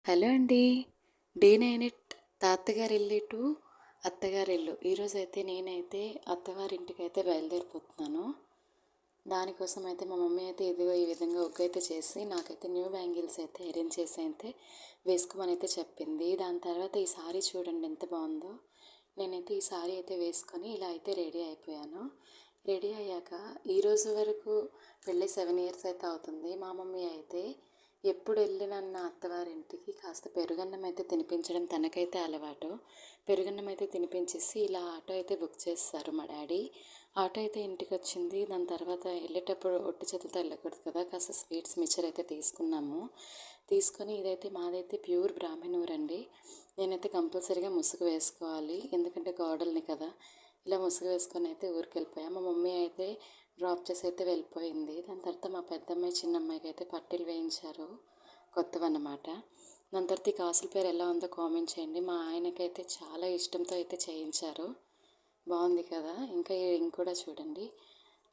Hello అండి. Day 9 at తాతగారిల్లు to అత్తగారిల్లు. ఈరోజైతే నేనైతే అత్తవారింటికైతే బయలుదేరిపోతున్నాను. దానికోసం అయితే మా మమ్మీ అయితే ఇదిగో ఈ విధంగా ఒగ్గైతే చేసి నాకైతే న్యూ బ్యాంగిల్స్ అయితే అరేంజ్ చేసి అయితే వేసుకోమని అయితే చెప్పింది. దాని తర్వాత ఈ సారీ చూడండి ఎంత బాగుందో. నేనైతే ఈ సారీ అయితే వేసుకొని ఇలా అయితే రెడీ అయిపోయాను. రెడీ అయ్యాక ఈరోజు వరకు పెళ్ళి 7 ఇయర్స్ అయితే అవుతుంది. మా మమ్మీ అయితే ఎప్పుడు వెళ్ళినా నా అత్తవారింటికి కాస్త పెరుగన్నం అయితే తినిపించడం తనకైతే అలవాటు. పెరుగన్నం అయితే తినిపించేసి ఇలా ఆటో అయితే బుక్ చేస్తారు మా డాడీ. ఆటో అయితే ఇంటికి వచ్చింది. దాని తర్వాత వెళ్ళేటప్పుడు ఒట్టి చేతులతో వెళ్ళకూడదు కదా, కాస్త స్వీట్స్ మిక్చర్ అయితే తీసుకున్నాము. తీసుకొని ఇదైతే మాదైతే ప్యూర్ బ్రాహ్మణ ఊరండి. నేనైతే కంపల్సరీగా ముసుగు వేసుకోవాలి, ఎందుకంటే కోడల్ని కదా. ఇలా ముసుగు వేసుకొని అయితే ఊరికి వెళ్ళిపోయాం. మా మమ్మీ అయితే డ్రాప్ చేసి అయితే వెళ్ళిపోయింది. దాని తర్వాత మా పెద్దమ్మాయి చిన్నమ్మాయికి అయితే పట్టీలు వేయించారు, కొత్తవన్నమాట. దాని తర్వాత ఈ కాసుల పేరు ఎలా ఉందో కామెంట్ చేయండి. మా ఆయనకైతే చాలా ఇష్టంతో అయితే చేయించారు. బాగుంది కదా. ఇంకా ఈ రింగ్ కూడా చూడండి.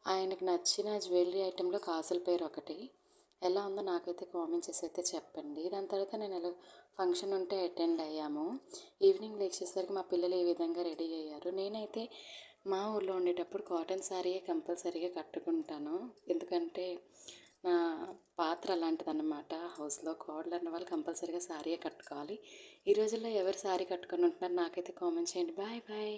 ఆయనకు నచ్చిన జ్యువెలరీ ఐటెంలో కాసుల పేరు ఒకటి. ఎలా ఉందో నాకైతే కామెంట్ చేసి అయితే చెప్పండి. దాని తర్వాత నేను ఎలా ఫంక్షన్ ఉంటే అటెండ్ అయ్యాము. ఈవినింగ్ లేచేసరికి మా పిల్లలు ఈ విధంగా రెడీ అయ్యారు. నేనైతే మా ఊళ్ళో ఉండేటప్పుడు కాటన్ శారీయే కంపల్సరీగా కట్టుకుంటాను, ఎందుకంటే నా పాత్ర అలాంటిదన్నమాట. హౌస్లో కోడలు అన్న వాళ్ళు కంపల్సరీగా శారీయే కట్టుకోవాలి. ఈ రోజుల్లో ఎవరు శారీ కట్టుకొని ఉంటున్నారు నాకైతే కామెంట్ చేయండి. Bye bye.